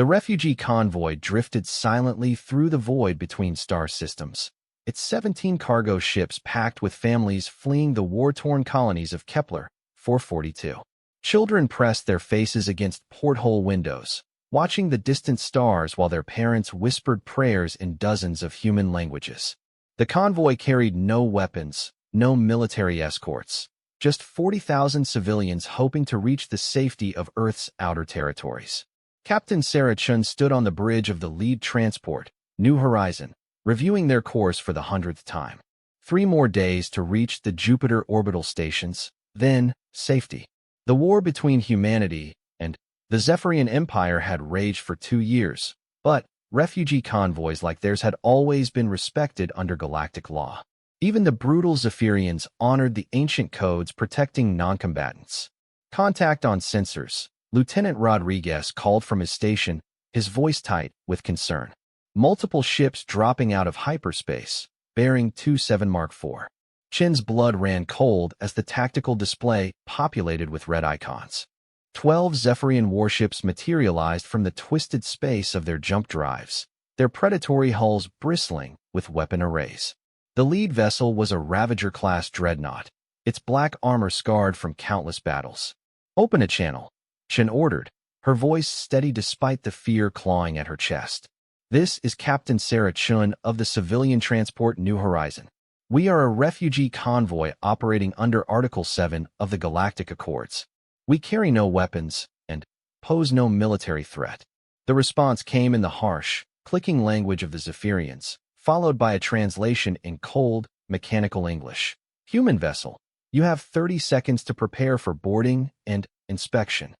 The refugee convoy drifted silently through the void between star systems, its 17 cargo ships packed with families fleeing the war-torn colonies of Kepler 442. Children pressed their faces against porthole windows, watching the distant stars while their parents whispered prayers in dozens of human languages. The convoy carried no weapons, no military escorts, just 40,000 civilians hoping to reach the safety of Earth's outer territories. Captain Sarah Chun stood on the bridge of the lead transport, New Horizon, reviewing their course for the 100th time. 3 more days to reach the Jupiter orbital stations, then safety. The war between humanity and the Zephyrian Empire had raged for 2 years, but refugee convoys like theirs had always been respected under galactic law. Even the brutal Zephyrians honored the ancient codes protecting noncombatants. Contact on sensors. Lieutenant Rodriguez called from his station, his voice tight with concern. Multiple ships dropping out of hyperspace, bearing 27 Mark IV. Chin's blood ran cold as the tactical display populated with red icons. 12 Zephyrian warships materialized from the twisted space of their jump drives, their predatory hulls bristling with weapon arrays. The lead vessel was a Ravager-class dreadnought, its black armor scarred from countless battles. "Open a channel," Chin ordered, her voice steady despite the fear clawing at her chest. "This is Captain Sarah Chun of the civilian transport New Horizon. We are a refugee convoy operating under Article 7 of the Galactic Accords. We carry no weapons and pose no military threat." The response came in the harsh, clicking language of the Zephyrians, followed by a translation in cold, mechanical English. "Human vessel, you have 30 seconds to prepare for boarding and inspection."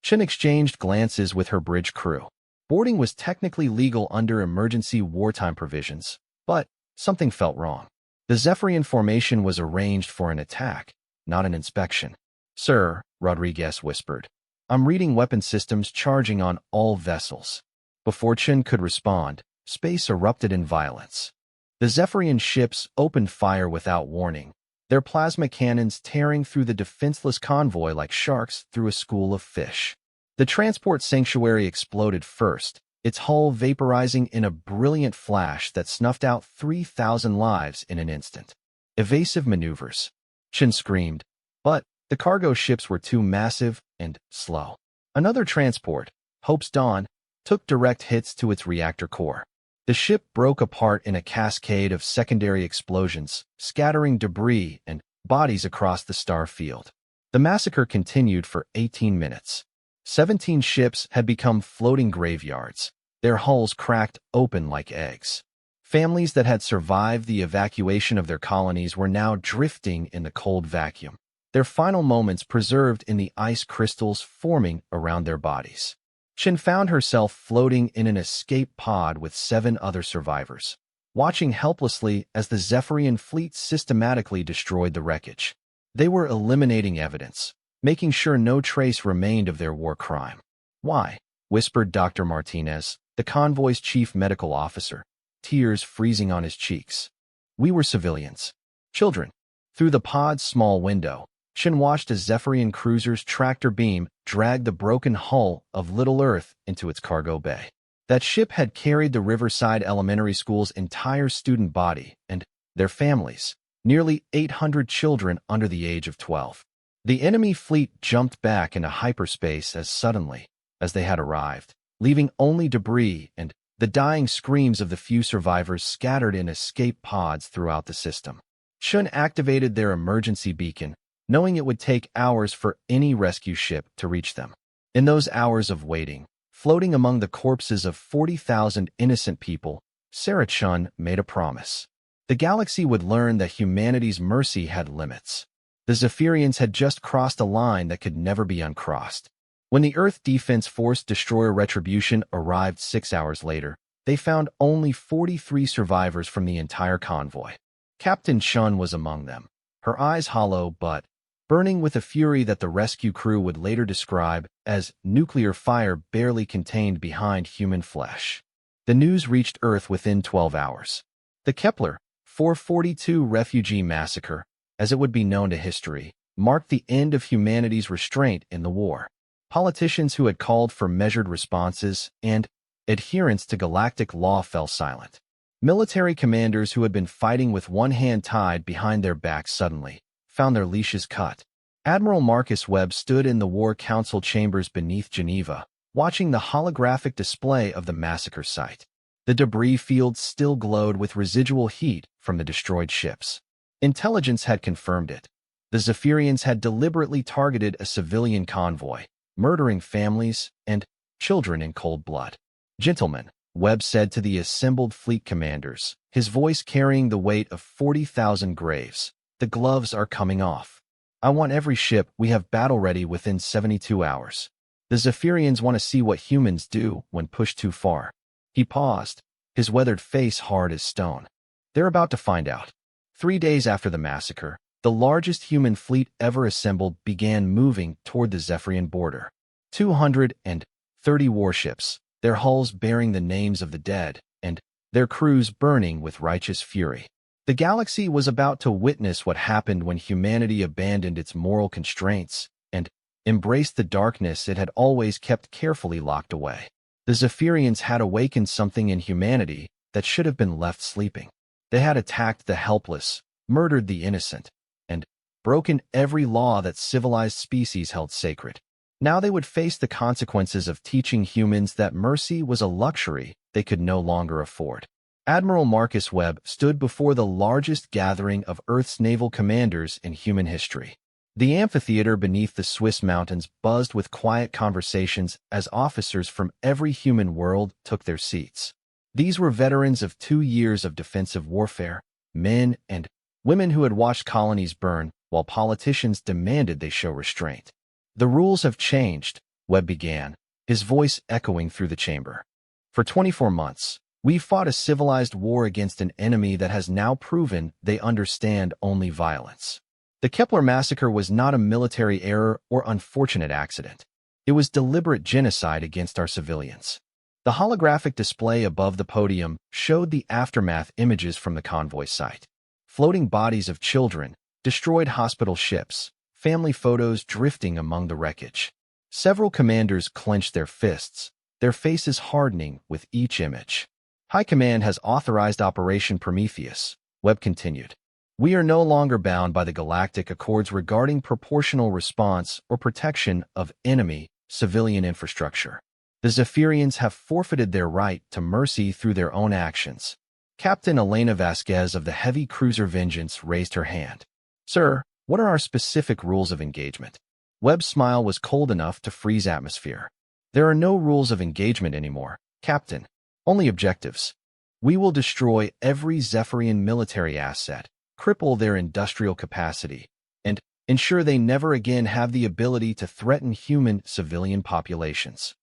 Chin exchanged glances with her bridge crew. Boarding was technically legal under emergency wartime provisions, but something felt wrong. The Zephyrian formation was arranged for an attack, not an inspection. "Sir," Rodriguez whispered, "I'm reading weapon systems charging on all vessels." Before Chin could respond, space erupted in violence. The Zephyrian ships opened fire without warning, their plasma cannons tearing through the defenseless convoy like sharks through a school of fish. The transport sanctuary exploded first, its hull vaporizing in a brilliant flash that snuffed out 3,000 lives in an instant. "Evasive maneuvers," Chin screamed, but the cargo ships were too massive and slow. Another transport, Hope's Dawn, took direct hits to its reactor core. The ship broke apart in a cascade of secondary explosions, scattering debris and bodies across the star field. The massacre continued for 18 minutes. 17 ships had become floating graveyards, their hulls cracked open like eggs. Families that had survived the evacuation of their colonies were now drifting in the cold vacuum, their final moments preserved in the ice crystals forming around their bodies. Chin found herself floating in an escape pod with 7 other survivors, watching helplessly as the Zephyrian fleet systematically destroyed the wreckage. They were eliminating evidence, making sure no trace remained of their war crime. "Why?" whispered Dr. Martinez, the convoy's chief medical officer, tears freezing on his cheeks. "We were civilians. Children." Through the pod's small window, Chin watched a Zephyrian cruiser's tractor beam drag the broken hull of Little Earth into its cargo bay. That ship had carried the Riverside Elementary School's entire student body and their families, nearly 800 children under the age of 12. The enemy fleet jumped back into hyperspace as suddenly as they had arrived, leaving only debris and the dying screams of the few survivors scattered in escape pods throughout the system. Chun activated their emergency beacon, knowing it would take hours for any rescue ship to reach them. In those hours of waiting, floating among the corpses of 40,000 innocent people, Sarah Chun made a promise. The galaxy would learn that humanity's mercy had limits. The Zephyrians had just crossed a line that could never be uncrossed. When the Earth Defense Force destroyer Retribution arrived 6 hours later, they found only 43 survivors from the entire convoy. Captain Chun was among them, her eyes hollow but burning with a fury that the rescue crew would later describe as nuclear fire barely contained behind human flesh. The news reached Earth within 12 hours. The Kepler 442 refugee massacre, as it would be known to history, marked the end of humanity's restraint in the war. Politicians who had called for measured responses and adherence to galactic law fell silent. Military commanders who had been fighting with one hand tied behind their backs suddenly found their leashes cut. Admiral Marcus Webb stood in the War Council chambers beneath Geneva, watching the holographic display of the massacre site. The debris field still glowed with residual heat from the destroyed ships. Intelligence had confirmed it. The Zephyrians had deliberately targeted a civilian convoy, murdering families and children in cold blood. "Gentlemen," Webb said to the assembled fleet commanders, his voice carrying the weight of 40,000 graves, "the gloves are coming off. I want every ship we have battle-ready within 72 hours. The Zephyrians want to see what humans do when pushed too far." He paused, his weathered face hard as stone. "They're about to find out." 3 days after the massacre, the largest human fleet ever assembled began moving toward the Zephyrian border. 230 warships, their hulls bearing the names of the dead, and their crews burning with righteous fury. The galaxy was about to witness what happened when humanity abandoned its moral constraints and embraced the darkness it had always kept carefully locked away. The Zephyrians had awakened something in humanity that should have been left sleeping. They had attacked the helpless, murdered the innocent, and broken every law that civilized species held sacred. Now they would face the consequences of teaching humans that mercy was a luxury they could no longer afford. Admiral Marcus Webb stood before the largest gathering of Earth's naval commanders in human history. The amphitheater beneath the Swiss mountains buzzed with quiet conversations as officers from every human world took their seats. These were veterans of 2 years of defensive warfare, men and women who had watched colonies burn, while politicians demanded they show restraint. "The rules have changed," Webb began, his voice echoing through the chamber. "For 24 months, we've fought a civilized war against an enemy that has now proven they understand only violence. The Kepler massacre was not a military error or unfortunate accident. It was deliberate genocide against our civilians." The holographic display above the podium showed the aftermath images from the convoy site. Floating bodies of children, destroyed hospital ships, family photos drifting among the wreckage. Several commanders clenched their fists, their faces hardening with each image. "High Command has authorized Operation Prometheus," Webb continued. "We are no longer bound by the Galactic Accords regarding proportional response or protection of enemy civilian infrastructure. The Zephyrians have forfeited their right to mercy through their own actions." Captain Elena Vasquez of the heavy cruiser Vengeance raised her hand. "Sir, what are our specific rules of engagement?" Webb's smile was cold enough to freeze atmosphere. "There are no rules of engagement anymore, Captain. Only objectives. We will destroy every Zephyrian military asset, cripple their industrial capacity, and ensure they never again have the ability to threaten human civilian populations."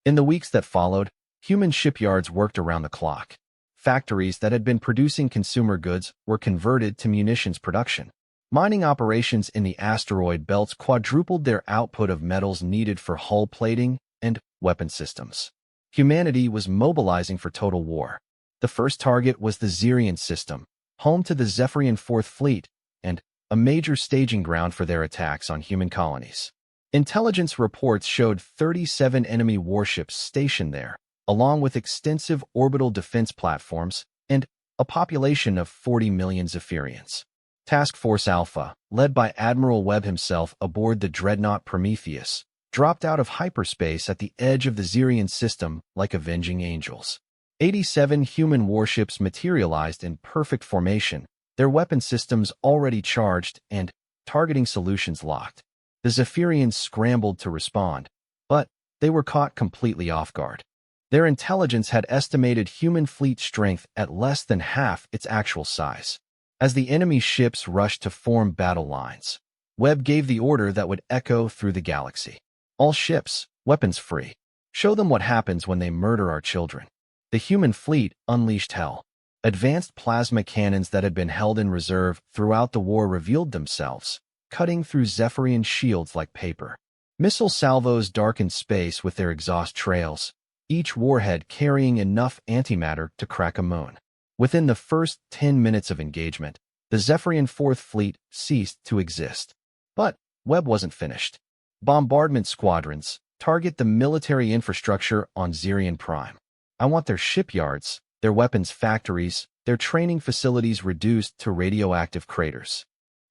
In the weeks that followed, human shipyards worked around the clock. Factories that had been producing consumer goods were converted to munitions production. Mining operations in the asteroid belts quadrupled their output of metals needed for hull plating and weapon systems. Humanity was mobilizing for total war. The first target was the Zerian system, home to the Zephyrian Fourth Fleet, and a major staging ground for their attacks on human colonies. Intelligence reports showed 37 enemy warships stationed there, along with extensive orbital defense platforms and a population of 40 million Zephyrians. Task Force Alpha, led by Admiral Webb himself aboard the dreadnought Prometheus, dropped out of hyperspace at the edge of the Zerian system like avenging angels. 87 human warships materialized in perfect formation, their weapon systems already charged and targeting solutions locked. The Zephyrians scrambled to respond, but they were caught completely off guard. Their intelligence had estimated human fleet strength at less than half its actual size. As the enemy ships rushed to form battle lines, Webb gave the order that would echo through the galaxy. "All ships, weapons free. Show them what happens when they murder our children." The human fleet unleashed hell. Advanced plasma cannons that had been held in reserve throughout the war revealed themselves, cutting through Zephyrian shields like paper. Missile salvos darkened space with their exhaust trails, each warhead carrying enough antimatter to crack a moon. Within the first 10 minutes of engagement, the Zephyrian Fourth Fleet ceased to exist. But Webb wasn't finished. Bombardment squadrons, target the military infrastructure on Zirian Prime. I want their shipyards, their weapons factories, their training facilities reduced to radioactive craters.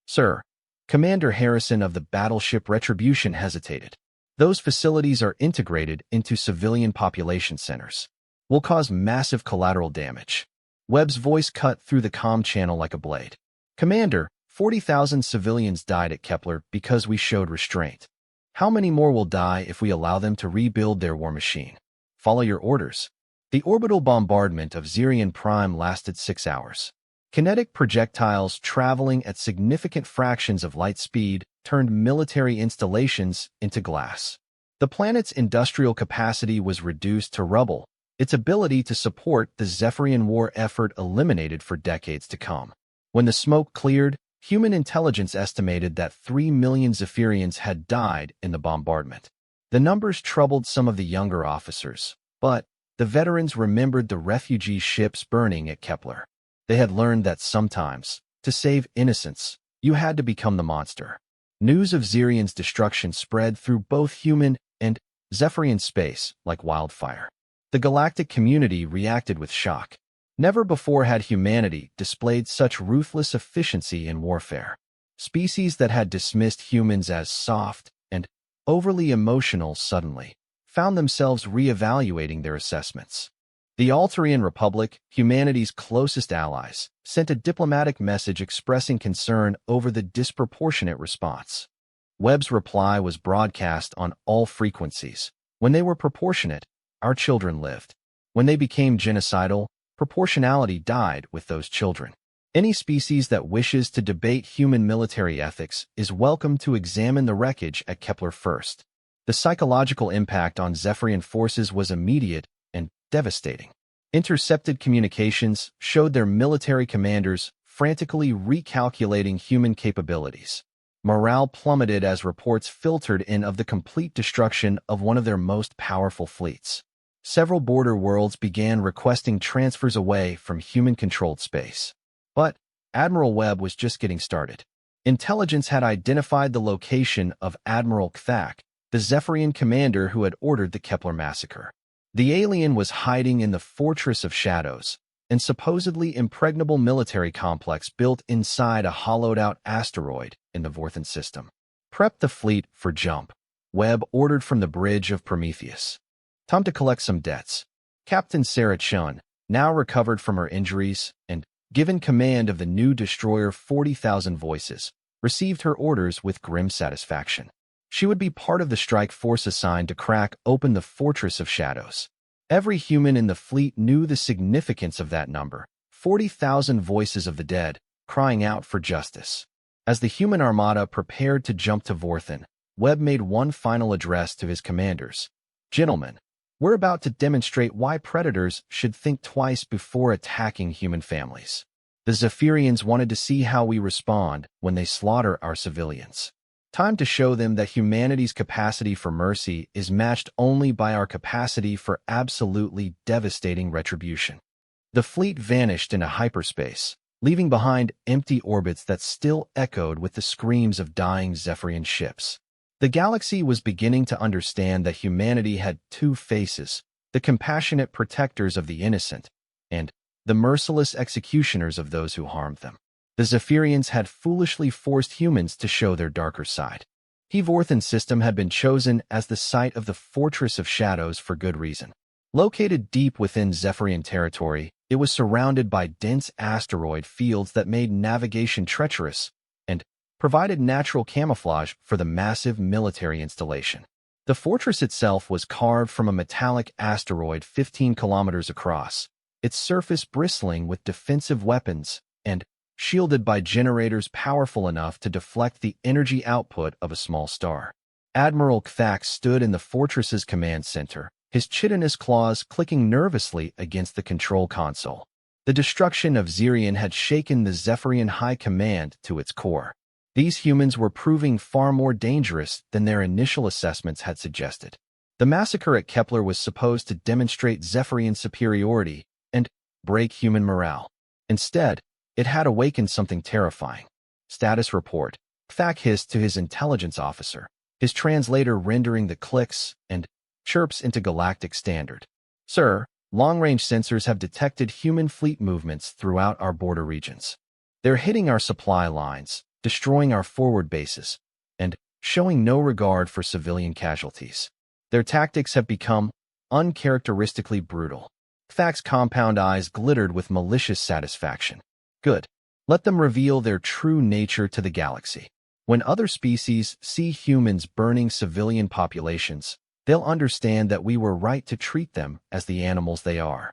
Sir, Commander Harrison of the battleship Retribution hesitated. Those facilities are integrated into civilian population centers. Will cause massive collateral damage. Webb's voice cut through the comm channel like a blade. Commander, 40,000 civilians died at Kepler because we showed restraint. How many more will die if we allow them to rebuild their war machine? Follow your orders. The orbital bombardment of Zirian Prime lasted 6 hours. Kinetic projectiles traveling at significant fractions of light speed turned military installations into glass. The planet's industrial capacity was reduced to rubble, its ability to support the Zephyrian war effort eliminated for decades to come. When the smoke cleared, human intelligence estimated that 3 million Zephyrians had died in the bombardment. The numbers troubled some of the younger officers, but the veterans remembered the refugee ships burning at Kepler. They had learned that sometimes, to save innocence, you had to become the monster. News of Zirian's destruction spread through both human and Zephyrian space like wildfire. The galactic community reacted with shock. Never before had humanity displayed such ruthless efficiency in warfare. Species that had dismissed humans as soft and overly emotional suddenly found themselves reevaluating their assessments. The Altarian Republic, humanity's closest allies, sent a diplomatic message expressing concern over the disproportionate response. Webb's reply was broadcast on all frequencies. When they were proportionate, our children lived. When they became genocidal, proportionality died with those children. Any species that wishes to debate human military ethics is welcome to examine the wreckage at Kepler first. The psychological impact on Zephyrian forces was immediate and devastating. Intercepted communications showed their military commanders frantically recalculating human capabilities. Morale plummeted as reports filtered in of the complete destruction of one of their most powerful fleets. Several border worlds began requesting transfers away from human-controlled space. But Admiral Webb was just getting started. Intelligence had identified the location of Admiral Kthak, the Zephyrian commander who had ordered the Kepler massacre. The alien was hiding in the Fortress of Shadows, an supposedly impregnable military complex built inside a hollowed-out asteroid in the Vorthan system. Prep the fleet for jump. Webb ordered from the bridge of Prometheus. Time to collect some debts. Captain Sarah Chun, now recovered from her injuries and given command of the new destroyer 40,000 Voices, received her orders with grim satisfaction. She would be part of the strike force assigned to crack open the Fortress of Shadows. Every human in the fleet knew the significance of that number, 40,000 voices of the dead, crying out for justice. As the human armada prepared to jump to Vorthan, Webb made one final address to his commanders. Gentlemen, we're about to demonstrate why predators should think twice before attacking human families. The Zephyrians wanted to see how we respond when they slaughter our civilians. Time to show them that humanity's capacity for mercy is matched only by our capacity for absolutely devastating retribution. The fleet vanished into hyperspace, leaving behind empty orbits that still echoed with the screams of dying Zephyrian ships. The galaxy was beginning to understand that humanity had two faces, the compassionate protectors of the innocent, and the merciless executioners of those who harmed them. The Zephyrians had foolishly forced humans to show their darker side. The Vorthan system had been chosen as the site of the Fortress of Shadows for good reason. Located deep within Zephyrian territory, it was surrounded by dense asteroid fields that made navigation treacherous and provided natural camouflage for the massive military installation. The fortress itself was carved from a metallic asteroid 15 kilometers across, its surface bristling with defensive weapons and shielded by generators powerful enough to deflect the energy output of a small star. Admiral Kthak stood in the fortress's command center, his chitinous claws clicking nervously against the control console. The destruction of Zirian had shaken the Zephyrian High Command to its core. These humans were proving far more dangerous than their initial assessments had suggested. The massacre at Kepler was supposed to demonstrate Zephyrian superiority and break human morale. Instead, it had awakened something terrifying. Status report. Kthak hissed to his intelligence officer. his translator rendering the clicks and chirps into galactic standard. Sir, long-range sensors have detected human fleet movements throughout our border regions. They're hitting our supply lines, destroying our forward bases, and showing no regard for civilian casualties. Their tactics have become uncharacteristically brutal. Thak's compound eyes glittered with malicious satisfaction. Good. Let them reveal their true nature to the galaxy. When other species see humans burning civilian populations, they'll understand that we were right to treat them as the animals they are.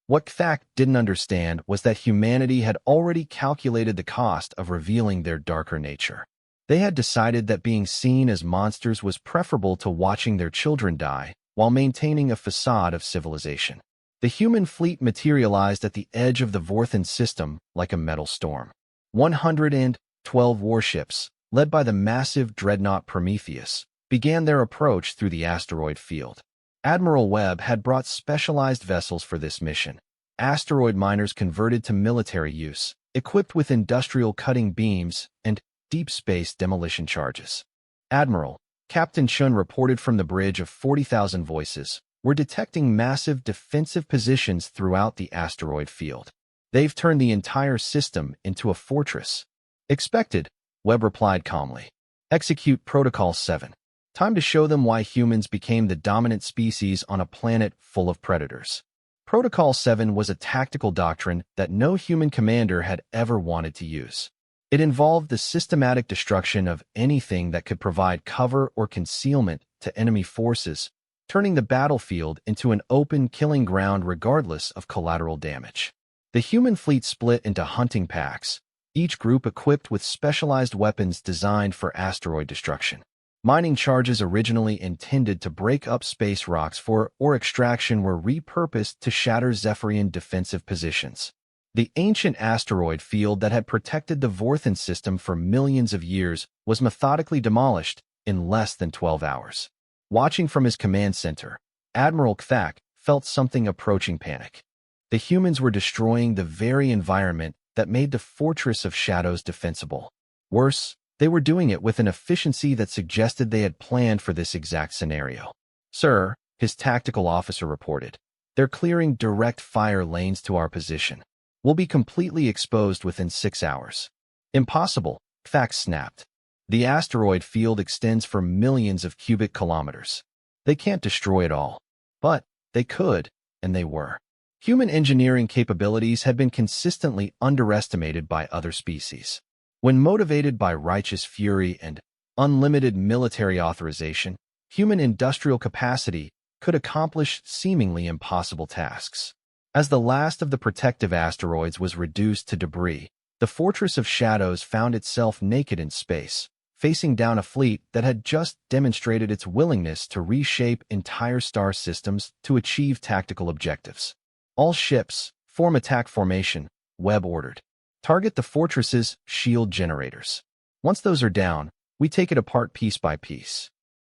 What Thak didn't understand was that humanity had already calculated the cost of revealing their darker nature. They had decided that being seen as monsters was preferable to watching their children die while maintaining a facade of civilization. The human fleet materialized at the edge of the Vorthan system like a metal storm. 112 warships, led by the massive dreadnought Prometheus, began their approach through the asteroid field. Admiral Webb had brought specialized vessels for this mission. Asteroid miners converted to military use, equipped with industrial cutting beams and deep space demolition charges. Admiral, Captain Chun reported from the bridge of 40,000 voices, we're detecting massive defensive positions throughout the asteroid field. They've turned the entire system into a fortress. Expected, Webb replied calmly. Execute Protocol 7. Time to show them why humans became the dominant species on a planet full of predators. Protocol 7 was a tactical doctrine that no human commander had ever wanted to use. It involved the systematic destruction of anything that could provide cover or concealment to enemy forces, turning the battlefield into an open killing ground regardless of collateral damage. The human fleet split into hunting packs, each group equipped with specialized weapons designed for asteroid destruction. Mining charges originally intended to break up space rocks for or extraction were repurposed to shatter Zephyrian defensive positions. The ancient asteroid field that had protected the Vorthan system for millions of years was methodically demolished in less than 12 hours. Watching from his command center, Admiral Thak felt something approaching panic. The humans were destroying the very environment that made the Fortress of Shadows defensible. Worse, they were doing it with an efficiency that suggested they had planned for this exact scenario. Sir, his tactical officer reported, they're clearing direct fire lanes to our position. We'll be completely exposed within 6 hours. Impossible, Thak snapped. The asteroid field extends for millions of cubic kilometers. They can't destroy it all. But they could, and they were. Human engineering capabilities had been consistently underestimated by other species. When motivated by righteous fury and unlimited military authorization, human industrial capacity could accomplish seemingly impossible tasks. As the last of the protective asteroids was reduced to debris, the Fortress of Shadows found itself naked in space, facing down a fleet that had just demonstrated its willingness to reshape entire star systems to achieve tactical objectives. All ships, form attack formation, Webb ordered. Target the fortress's shield generators. Once those are down, we take it apart piece by piece.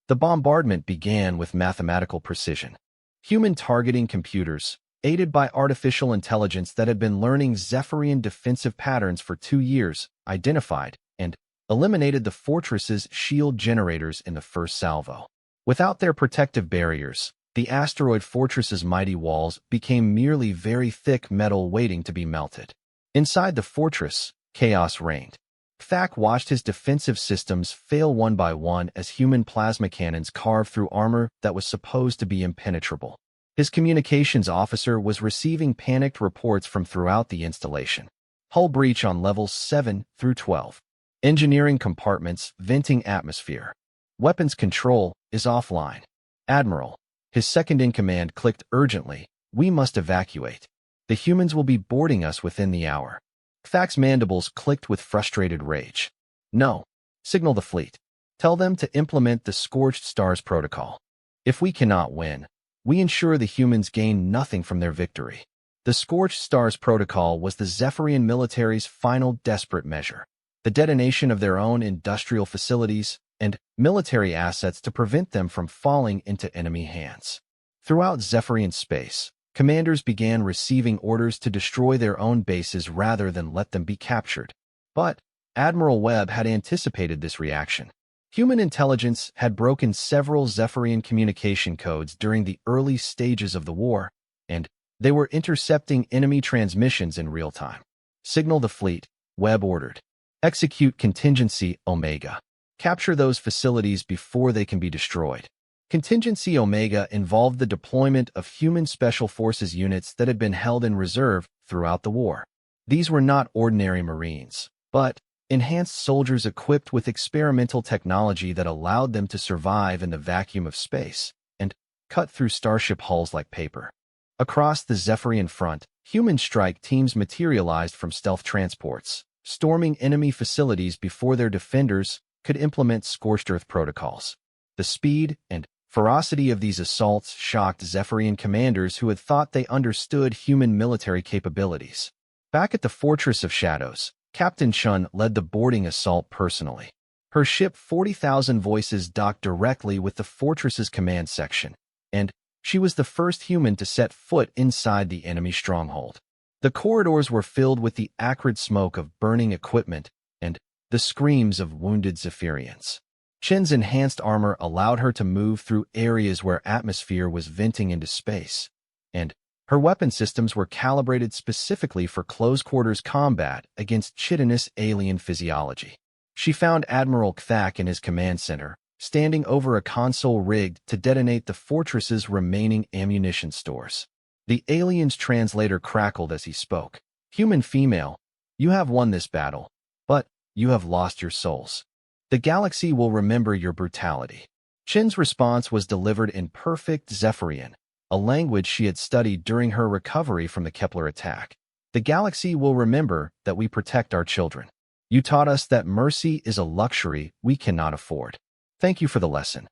The bombardment began with mathematical precision. Human targeting computers, aided by artificial intelligence that had been learning Zephyrian defensive patterns for 2 years, identified and eliminated the fortress's shield generators in the first salvo. Without their protective barriers, the asteroid fortress's mighty walls became merely very thick metal waiting to be melted. Inside the fortress, chaos reigned. Thak watched his defensive systems fail one by one as human plasma cannons carved through armor that was supposed to be impenetrable. His communications officer was receiving panicked reports from throughout the installation. Hull breach on levels 7 through 12. Engineering compartments venting atmosphere. Weapons control is offline. Admiral, his second-in-command clicked urgently. We must evacuate. The humans will be boarding us within the hour. Thak's mandibles clicked with frustrated rage. No. Signal the fleet. Tell them to implement the Scorched Stars protocol. If we cannot win, we ensure the humans gain nothing from their victory. The Scorched Stars protocol was the Zephyrian military's final desperate measure. The detonation of their own industrial facilities and military assets to prevent them from falling into enemy hands. Throughout Zephyrian space, commanders began receiving orders to destroy their own bases rather than let them be captured. But Admiral Webb had anticipated this reaction. Human intelligence had broken several Zephyrian communication codes during the early stages of the war, and they were intercepting enemy transmissions in real time. Signal the fleet, Webb ordered. Execute Contingency Omega. Capture those facilities before they can be destroyed. Contingency Omega involved the deployment of human special forces units that had been held in reserve throughout the war. These were not ordinary Marines, but enhanced soldiers equipped with experimental technology that allowed them to survive in the vacuum of space and cut through starship hulls like paper. Across the Zephyrian front, human strike teams materialized from stealth transports, storming enemy facilities before their defenders could implement scorched earth protocols. The speed and ferocity of these assaults shocked Zephyrian commanders who had thought they understood human military capabilities. Back at the Fortress of Shadows, Captain Chun led the boarding assault personally. Her ship 40,000 Voices docked directly with the fortress's command section, and she was the first human to set foot inside the enemy stronghold. The corridors were filled with the acrid smoke of burning equipment and the screams of wounded Zephyrians. Chen's enhanced armor allowed her to move through areas where atmosphere was venting into space, and her weapon systems were calibrated specifically for close-quarters combat against chitinous alien physiology. She found Admiral Kthak in his command center, standing over a console rigged to detonate the fortress's remaining ammunition stores. The alien's translator crackled as he spoke. "Human female, you have won this battle, but you have lost your souls. The galaxy will remember your brutality." Chen's response was delivered in perfect Zephyrian, a language she had studied during her recovery from the Kepler attack. "The galaxy will remember that we protect our children. You taught us that mercy is a luxury we cannot afford. Thank you for the lesson."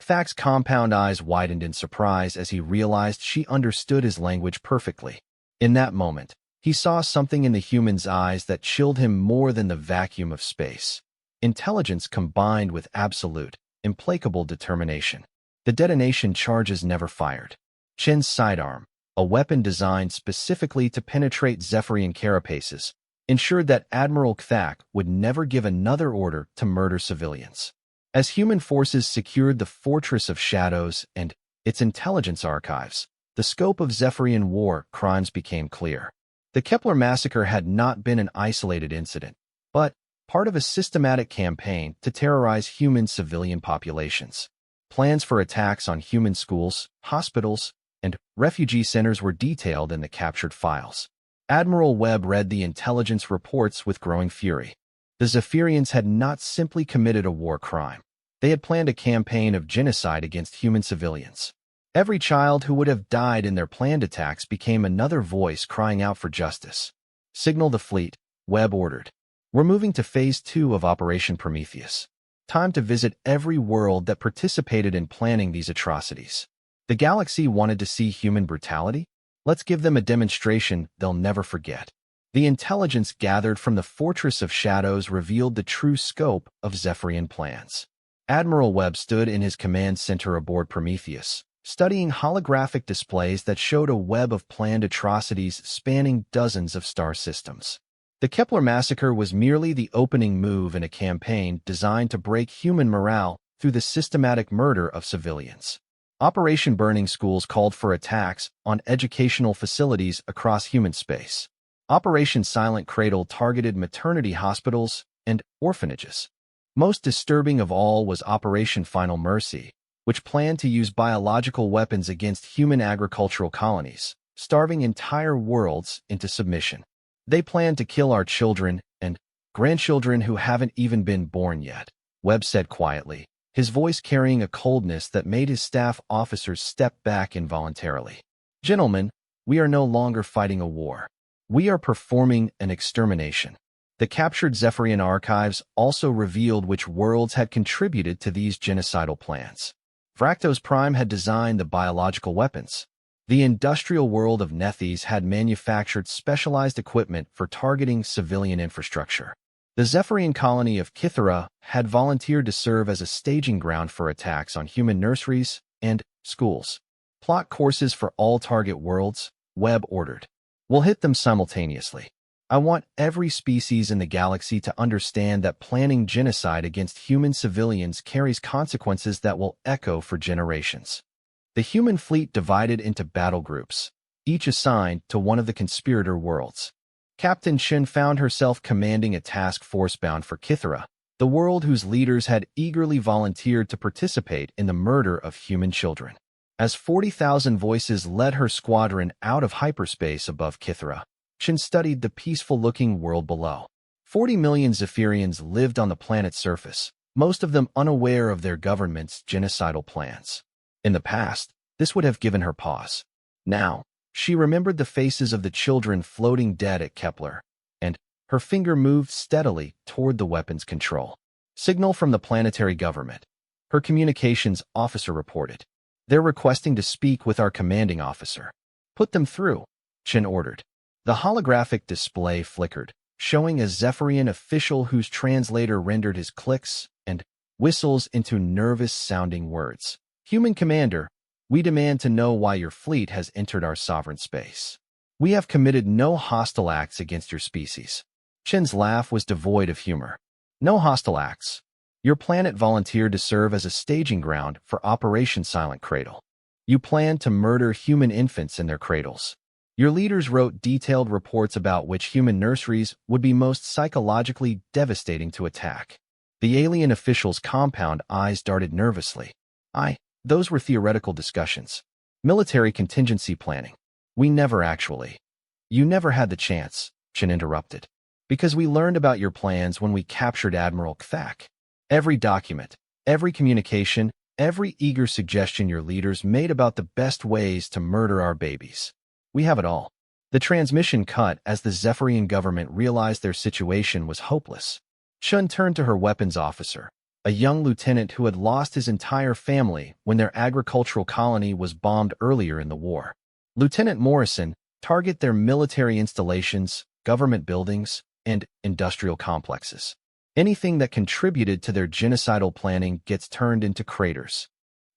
Thak's compound eyes widened in surprise as he realized she understood his language perfectly. In that moment, he saw something in the human's eyes that chilled him more than the vacuum of space. Intelligence combined with absolute, implacable determination. The detonation charges never fired. Chen's sidearm, a weapon designed specifically to penetrate Zephyrian carapaces, ensured that Admiral Kthak would never give another order to murder civilians. As human forces secured the Fortress of Shadows and its intelligence archives, the scope of Zephyrian war crimes became clear. The Kepler massacre had not been an isolated incident, but part of a systematic campaign to terrorize human civilian populations. Plans for attacks on human schools, hospitals, and refugee centers were detailed in the captured files. Admiral Webb read the intelligence reports with growing fury. The Zephyrians had not simply committed a war crime. They had planned a campaign of genocide against human civilians. Every child who would have died in their planned attacks became another voice crying out for justice. "Signal the fleet," Webb ordered. "We're moving to Phase 2 of Operation Prometheus. Time to visit every world that participated in planning these atrocities. The galaxy wanted to see human brutality? Let's give them a demonstration they'll never forget." The intelligence gathered from the Fortress of Shadows revealed the true scope of Zephyrian plans. Admiral Webb stood in his command center aboard Prometheus, studying holographic displays that showed a web of planned atrocities spanning dozens of star systems. The Kepler massacre was merely the opening move in a campaign designed to break human morale through the systematic murder of civilians. Operation Burning Schools called for attacks on educational facilities across human space. Operation Silent Cradle targeted maternity hospitals and orphanages. Most disturbing of all was Operation Final Mercy, which planned to use biological weapons against human agricultural colonies, starving entire worlds into submission. "They planned to kill our children and grandchildren who haven't even been born yet," Webb said quietly, his voice carrying a coldness that made his staff officers step back involuntarily. "Gentlemen, we are no longer fighting a war. We are performing an extermination." The captured Zephyrian archives also revealed which worlds had contributed to these genocidal plans. Vractos Prime had designed the biological weapons. The industrial world of Nethes had manufactured specialized equipment for targeting civilian infrastructure. The Zephyrian colony of Kythera had volunteered to serve as a staging ground for attacks on human nurseries and schools. "Plot courses for all target worlds," Webb ordered. "We'll hit them simultaneously." I want every species in the galaxy to understand that planning genocide against human civilians carries consequences that will echo for generations. The human fleet divided into battle groups, each assigned to one of the conspirator worlds. Captain Shin found herself commanding a task force bound for Kythera, the world whose leaders had eagerly volunteered to participate in the murder of human children. As 40,000 voices led her squadron out of hyperspace above Kythera, Shin studied the peaceful-looking world below. 40 million Zephyrians lived on the planet's surface, most of them unaware of their government's genocidal plans. In the past, this would have given her pause. Now, she remembered the faces of the children floating dead at Kepler, and her finger moved steadily toward the weapons control. Signal from the planetary government. Her communications officer reported. They're requesting to speak with our commanding officer. Put them through, Chin ordered. The holographic display flickered, showing a Zephyrian official whose translator rendered his clicks and whistles into nervous-sounding words. Human Commander, we demand to know why your fleet has entered our sovereign space. We have committed no hostile acts against your species. Chin's laugh was devoid of humor. No hostile acts. Your planet volunteered to serve as a staging ground for Operation Silent Cradle. You planned to murder human infants in their cradles. Your leaders wrote detailed reports about which human nurseries would be most psychologically devastating to attack. The alien official's compound eyes darted nervously. Those were theoretical discussions. Military contingency planning. We never actually. You never had the chance, Chin interrupted. Because we learned about your plans when we captured Admiral Kthak. Every document, every communication, every eager suggestion your leaders made about the best ways to murder our babies. We have it all. The transmission cut as the Zephyrian government realized their situation was hopeless. Chun turned to her weapons officer, a young lieutenant who had lost his entire family when their agricultural colony was bombed earlier in the war. Lieutenant Morrison, target their military installations, government buildings, and industrial complexes. Anything that contributed to their genocidal planning gets turned into craters.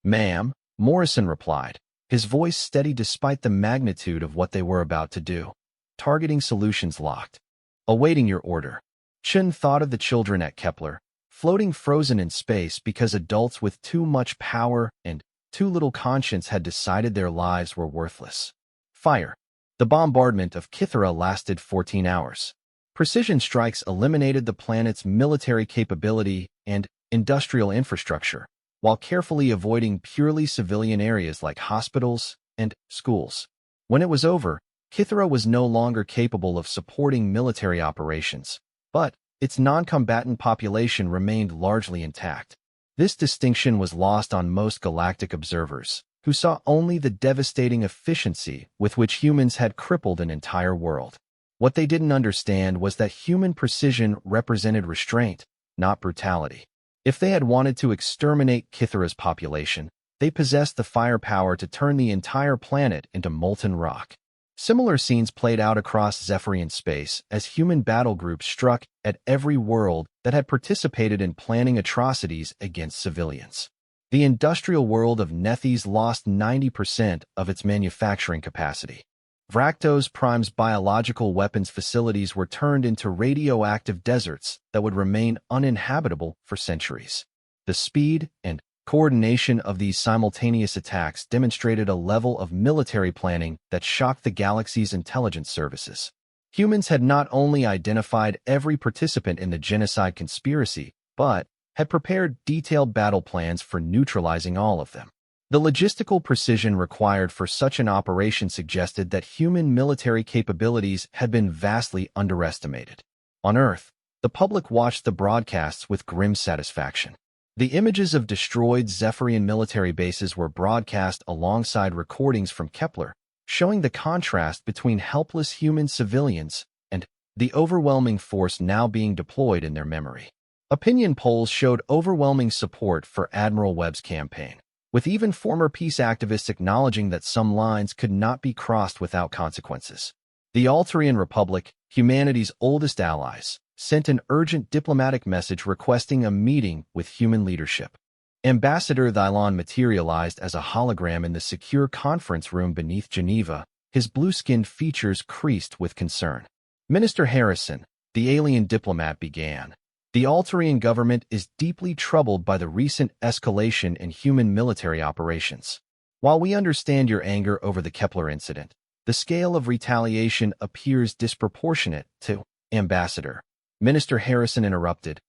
Ma'am, Morrison replied, his voice steady despite the magnitude of what they were about to do. Targeting solutions locked. Awaiting your order. Chun thought of the children at Kepler, floating frozen in space because adults with too much power and too little conscience had decided their lives were worthless. Fire. The bombardment of Kythera lasted 14 hours. Precision strikes eliminated the planet's military capability and industrial infrastructure, while carefully avoiding purely civilian areas like hospitals and schools. When it was over, Kythera was no longer capable of supporting military operations, but its non-combatant population remained largely intact. This distinction was lost on most galactic observers, who saw only the devastating efficiency with which humans had crippled an entire world. What they didn't understand was that human precision represented restraint, not brutality. If they had wanted to exterminate Kythera's population, they possessed the firepower to turn the entire planet into molten rock. Similar scenes played out across Zephyrian space as human battle groups struck at every world that had participated in planning atrocities against civilians. The industrial world of Nethys lost 90% of its manufacturing capacity. Vraktos Prime's biological weapons facilities were turned into radioactive deserts that would remain uninhabitable for centuries. The speed and coordination of these simultaneous attacks demonstrated a level of military planning that shocked the galaxy's intelligence services. Humans had not only identified every participant in the genocide conspiracy, but had prepared detailed battle plans for neutralizing all of them. The logistical precision required for such an operation suggested that human military capabilities had been vastly underestimated. On Earth, the public watched the broadcasts with grim satisfaction. The images of destroyed Zephyrian military bases were broadcast alongside recordings from Kepler, showing the contrast between helpless human civilians and the overwhelming force now being deployed in their memory. Opinion polls showed overwhelming support for Admiral Webb's campaign, with even former peace activists acknowledging that some lines could not be crossed without consequences. The Altarian Republic, humanity's oldest allies, sent an urgent diplomatic message requesting a meeting with human leadership. Ambassador Thylon materialized as a hologram in the secure conference room beneath Geneva, his blue-skinned features creased with concern. Minister Harrison, the alien diplomat, began. The Altarian government is deeply troubled by the recent escalation in human military operations. While we understand your anger over the Kepler incident, the scale of retaliation appears disproportionate to Ambassador. Minister Harrison interrupted.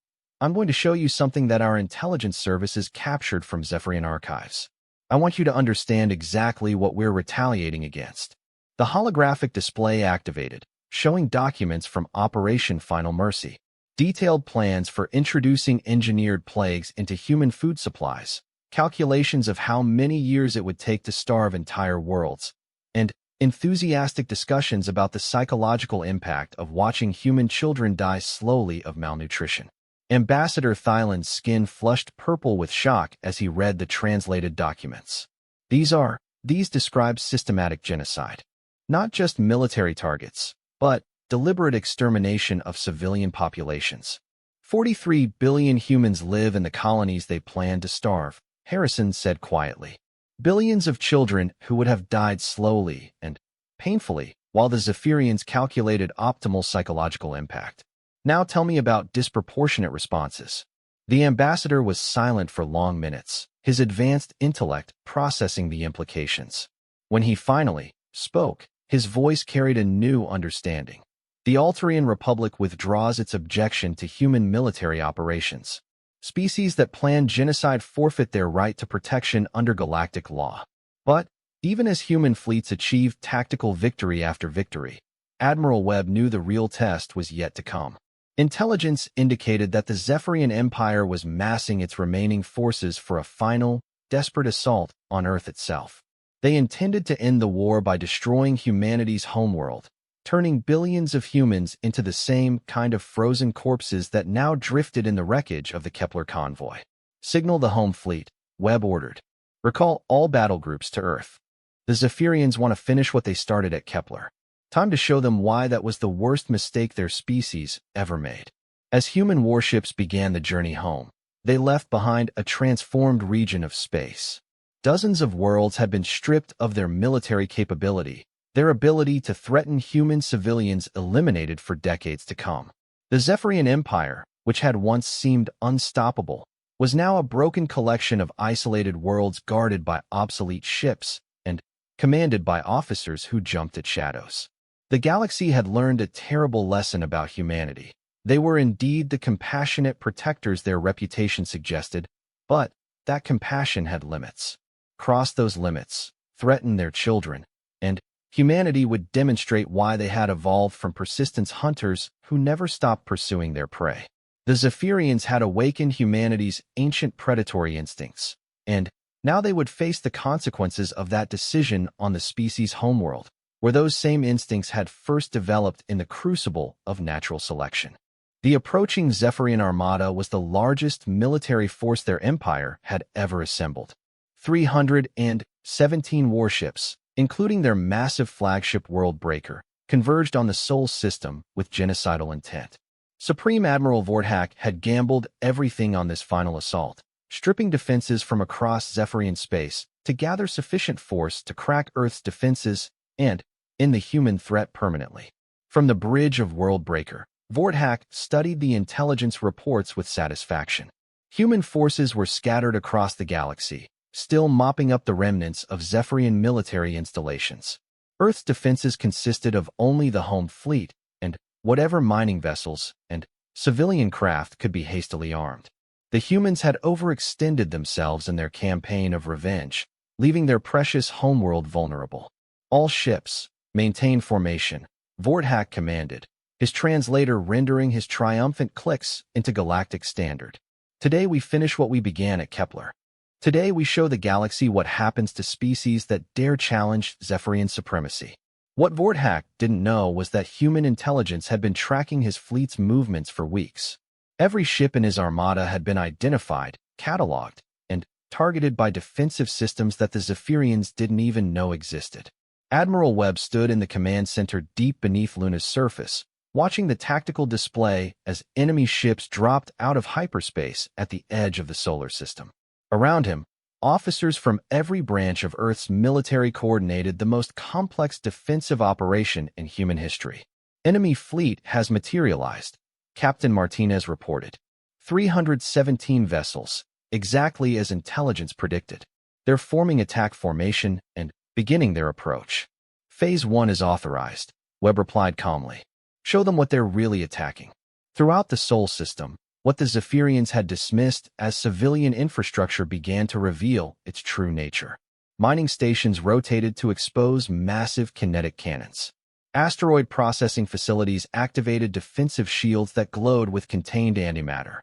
I'm going to show you something that our intelligence services captured from Zephyrian archives. I want you to understand exactly what we're retaliating against. The holographic display activated, showing documents from Operation Final Mercy. Detailed plans for introducing engineered plagues into human food supplies, calculations of how many years it would take to starve entire worlds, and enthusiastic discussions about the psychological impact of watching human children die slowly of malnutrition. Ambassador Thyland's skin flushed purple with shock as he read the translated documents. These describe systematic genocide. Not just military targets, but deliberate extermination of civilian populations. 43 billion humans live in the colonies they plan to starve, Harrison said quietly. Billions of children who would have died slowly and painfully, while the Zephyrians calculated optimal psychological impact. Now tell me about disproportionate responses. The ambassador was silent for long minutes, his advanced intellect processing the implications. When he finally spoke, his voice carried a new understanding. The Altarian Republic withdraws its objection to human military operations. Species that plan genocide forfeit their right to protection under galactic law. But, even as human fleets achieved tactical victory after victory, Admiral Webb knew the real test was yet to come. Intelligence indicated that the Zephyrian Empire was massing its remaining forces for a final, desperate assault on Earth itself. They intended to end the war by destroying humanity's homeworld, turning billions of humans into the same kind of frozen corpses that now drifted in the wreckage of the Kepler convoy. Signal the home fleet, Webb ordered. Recall all battle groups to Earth. The Zephyrians want to finish what they started at Kepler. Time to show them why that was the worst mistake their species ever made. As human warships began the journey home, they left behind a transformed region of space. Dozens of worlds had been stripped of their military capability, their ability to threaten human civilians eliminated for decades to come. The Zephyrian Empire, which had once seemed unstoppable, was now a broken collection of isolated worlds guarded by obsolete ships and commanded by officers who jumped at shadows. The galaxy had learned a terrible lesson about humanity. They were indeed the compassionate protectors their reputation suggested, but that compassion had limits. Cross those limits, threaten their children, and humanity would demonstrate why they had evolved from persistence hunters who never stopped pursuing their prey. The Zephyrians had awakened humanity's ancient predatory instincts, and now they would face the consequences of that decision on the species' homeworld, where those same instincts had first developed in the crucible of natural selection. The approaching Zephyrian armada was the largest military force their empire had ever assembled. 317 warships, including their massive flagship World Breaker, converged on the Sol system with genocidal intent. Supreme Admiral Vorthak had gambled everything on this final assault, stripping defenses from across Zephyrian space to gather sufficient force to crack Earth's defenses and end the human threat permanently. From the bridge of World Breaker, Vorthak studied the intelligence reports with satisfaction. Human forces were scattered across the galaxy, still mopping up the remnants of Zephyrian military installations. Earth's defenses consisted of only the home fleet and whatever mining vessels and civilian craft could be hastily armed. The humans had overextended themselves in their campaign of revenge, leaving their precious homeworld vulnerable. All ships, maintain formation, Vorthak commanded, his translator rendering his triumphant clicks into galactic standard. Today we finish what we began at Kepler. Today we show the galaxy what happens to species that dare challenge Zephyrian supremacy. What Vorthak didn't know was that human intelligence had been tracking his fleet's movements for weeks. Every ship in his armada had been identified, cataloged, and targeted by defensive systems that the Zephyrians didn't even know existed. Admiral Webb stood in the command center deep beneath Luna's surface, watching the tactical display as enemy ships dropped out of hyperspace at the edge of the solar system. Around him, officers from every branch of Earth's military coordinated the most complex defensive operation in human history. Enemy fleet has materialized, Captain Martinez reported. 317 vessels, exactly as intelligence predicted. They're forming attack formation and beginning their approach. Phase 1 is authorized, Webb replied calmly. Show them what they're really attacking. Throughout the Sol system, what the Zephyrians had dismissed as civilian infrastructure began to reveal its true nature. Mining stations rotated to expose massive kinetic cannons. Asteroid processing facilities activated defensive shields that glowed with contained antimatter.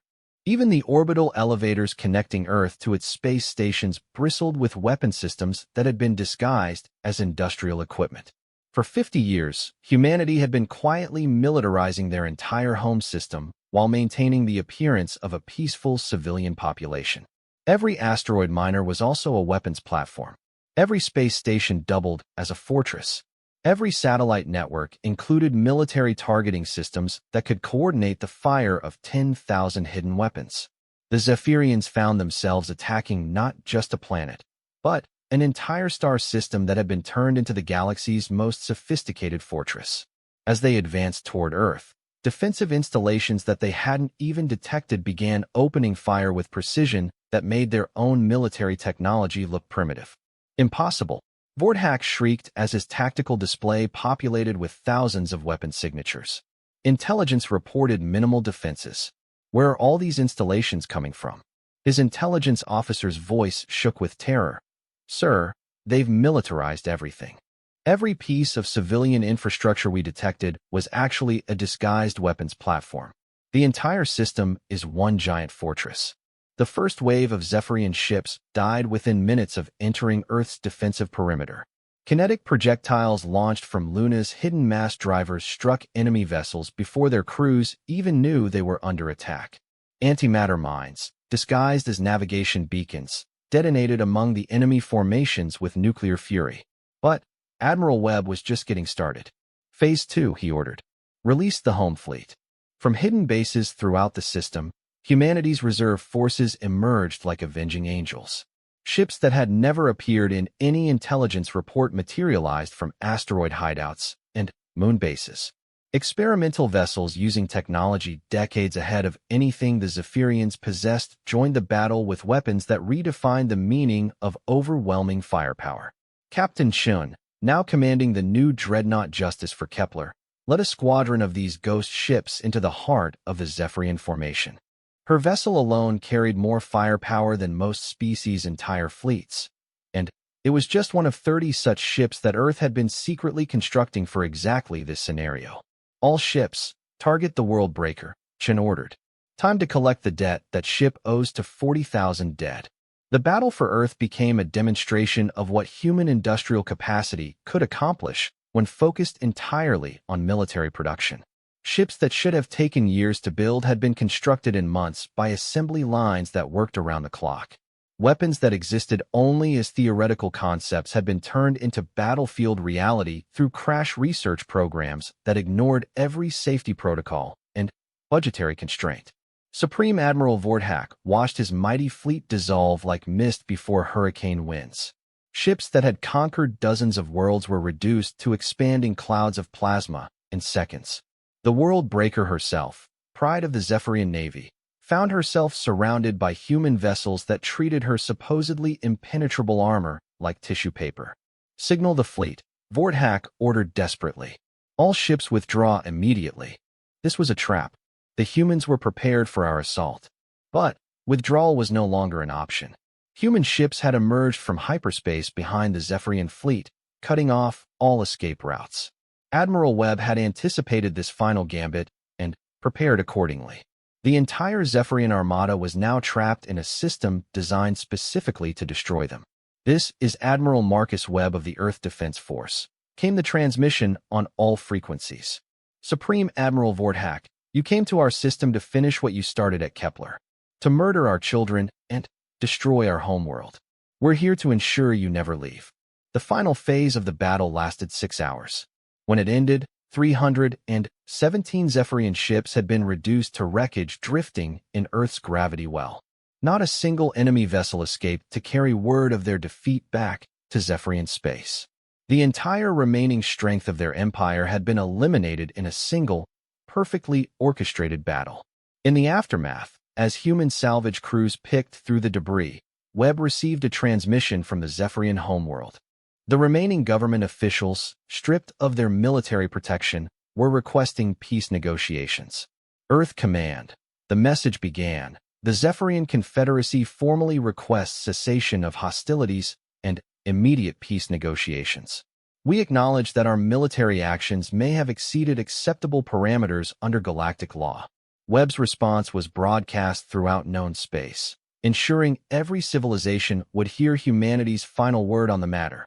Even the orbital elevators connecting Earth to its space stations bristled with weapon systems that had been disguised as industrial equipment. For 50 years, humanity had been quietly militarizing their entire home system while maintaining the appearance of a peaceful civilian population. Every asteroid miner was also a weapons platform. Every space station doubled as a fortress. Every satellite network included military targeting systems that could coordinate the fire of 10,000 hidden weapons. The Zephyrians found themselves attacking not just a planet, but an entire star system that had been turned into the galaxy's most sophisticated fortress. As they advanced toward Earth, defensive installations that they hadn't even detected began opening fire with precision that made their own military technology look primitive. Impossible, Vorthak shrieked as his tactical display populated with thousands of weapon signatures. Intelligence reported minimal defenses. Where are all these installations coming from? His intelligence officer's voice shook with terror. Sir, they've militarized everything. Every piece of civilian infrastructure we detected was actually a disguised weapons platform. The entire system is one giant fortress. The first wave of Zephyrian ships died within minutes of entering Earth's defensive perimeter. Kinetic projectiles launched from Luna's hidden mass drivers struck enemy vessels before their crews even knew they were under attack. Antimatter mines, disguised as navigation beacons, detonated among the enemy formations with nuclear fury. But Admiral Webb was just getting started. Phase 2, he ordered. Release the home fleet. From hidden bases throughout the system, humanity's reserve forces emerged like avenging angels. Ships that had never appeared in any intelligence report materialized from asteroid hideouts and moon bases. Experimental vessels using technology decades ahead of anything the Zephyrians possessed joined the battle with weapons that redefined the meaning of overwhelming firepower. Captain Chun, now commanding the new dreadnought Justice for Kepler, led a squadron of these ghost ships into the heart of the Zephyrian formation. Her vessel alone carried more firepower than most species' entire fleets, and it was just one of 30 such ships that Earth had been secretly constructing for exactly this scenario. All ships, target the World Breaker, Chen ordered. Time to collect the debt that ship owes to 40,000 dead. The battle for Earth became a demonstration of what human industrial capacity could accomplish when focused entirely on military production. Ships that should have taken years to build had been constructed in months by assembly lines that worked around the clock. Weapons that existed only as theoretical concepts had been turned into battlefield reality through crash research programs that ignored every safety protocol and budgetary constraint. Supreme Admiral Vorthak watched his mighty fleet dissolve like mist before hurricane winds. Ships that had conquered dozens of worlds were reduced to expanding clouds of plasma in seconds. The World Breaker herself, pride of the Zephyrian Navy, found herself surrounded by human vessels that treated her supposedly impenetrable armor like tissue paper. Signal the fleet, Vorthak ordered desperately. All ships withdraw immediately. This was a trap. The humans were prepared for our assault. But withdrawal was no longer an option. Human ships had emerged from hyperspace behind the Zephyrian fleet, cutting off all escape routes. Admiral Webb had anticipated this final gambit and prepared accordingly. The entire Zephyrian armada was now trapped in a system designed specifically to destroy them. This is Admiral Marcus Webb of the Earth Defense Force. Came the transmission on all frequencies. Supreme Admiral Vorthak, you came to our system to finish what you started at Kepler. To murder our children and destroy our homeworld. We're here to ensure you never leave. The final phase of the battle lasted 6 hours. When it ended, 317 Zephyrian ships had been reduced to wreckage drifting in Earth's gravity well. Not a single enemy vessel escaped to carry word of their defeat back to Zephyrian space. The entire remaining strength of their empire had been eliminated in a single, perfectly orchestrated battle. In the aftermath, as human salvage crews picked through the debris, Webb received a transmission from the Zephyrian homeworld. The remaining government officials, stripped of their military protection, were requesting peace negotiations. Earth Command. The message began. The Zephyrian Confederacy formally requests cessation of hostilities and immediate peace negotiations. We acknowledge that our military actions may have exceeded acceptable parameters under galactic law. Webb's response was broadcast throughout known space, ensuring every civilization would hear humanity's final word on the matter.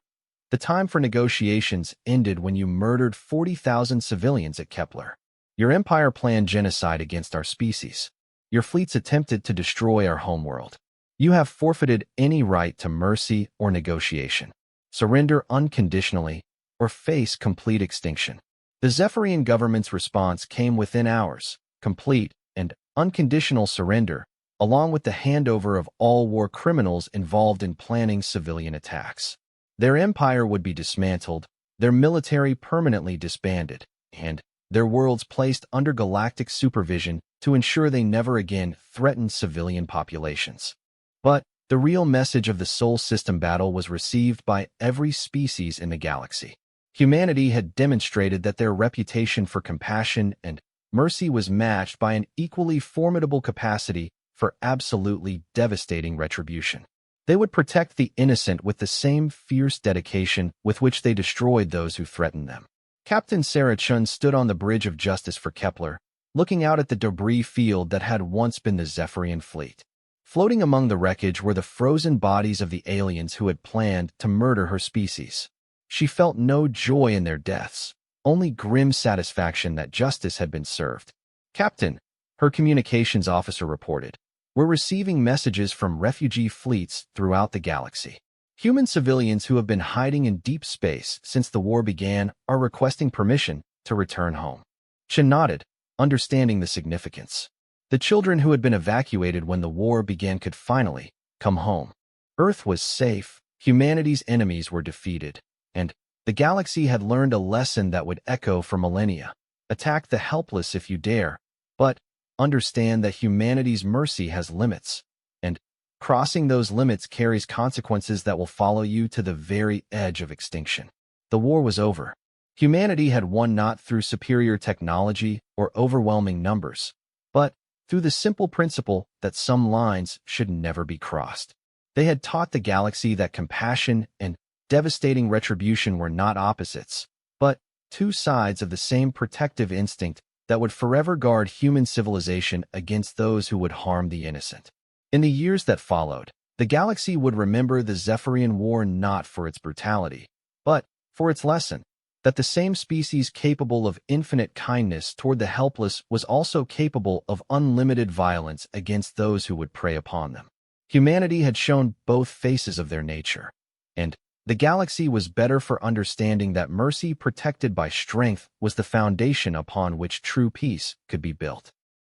The time for negotiations ended when you murdered 40,000 civilians at Kepler. Your empire planned genocide against our species. Your fleets attempted to destroy our homeworld. You have forfeited any right to mercy or negotiation. Surrender unconditionally or face complete extinction. The Zephyrian government's response came within hours: complete and unconditional surrender, along with the handover of all war criminals involved in planning civilian attacks. Their empire would be dismantled, their military permanently disbanded, and their worlds placed under galactic supervision to ensure they never again threatened civilian populations. But the real message of the Sol System battle was received by every species in the galaxy. Humanity had demonstrated that their reputation for compassion and mercy was matched by an equally formidable capacity for absolutely devastating retribution. They would protect the innocent with the same fierce dedication with which they destroyed those who threatened them. Captain Sarah Chun stood on the bridge of justice for Kepler, looking out at the debris field that had once been the Zephyrian fleet. Floating among the wreckage were the frozen bodies of the aliens who had planned to murder her species. She felt no joy in their deaths, only grim satisfaction that justice had been served. "Captain," her communications officer reported, "we're receiving messages from refugee fleets throughout the galaxy. Human civilians who have been hiding in deep space since the war began are requesting permission to return home." Chen nodded, understanding the significance. The children who had been evacuated when the war began could finally come home. Earth was safe, humanity's enemies were defeated, and the galaxy had learned a lesson that would echo for millennia. Attack the helpless if you dare, but understand that humanity's mercy has limits, and crossing those limits carries consequences that will follow you to the very edge of extinction. The war was over. Humanity had won not through superior technology or overwhelming numbers, but through the simple principle that some lines should never be crossed. They had taught the galaxy that compassion and devastating retribution were not opposites, but two sides of the same protective instinct that would forever guard human civilization against those who would harm the innocent. In the years that followed, the galaxy would remember the Zephyrian War not for its brutality, but for its lesson, that the same species capable of infinite kindness toward the helpless was also capable of unlimited violence against those who would prey upon them. Humanity had shown both faces of their nature, and the galaxy was better for understanding that mercy protected by strength was the foundation upon which true peace could be built.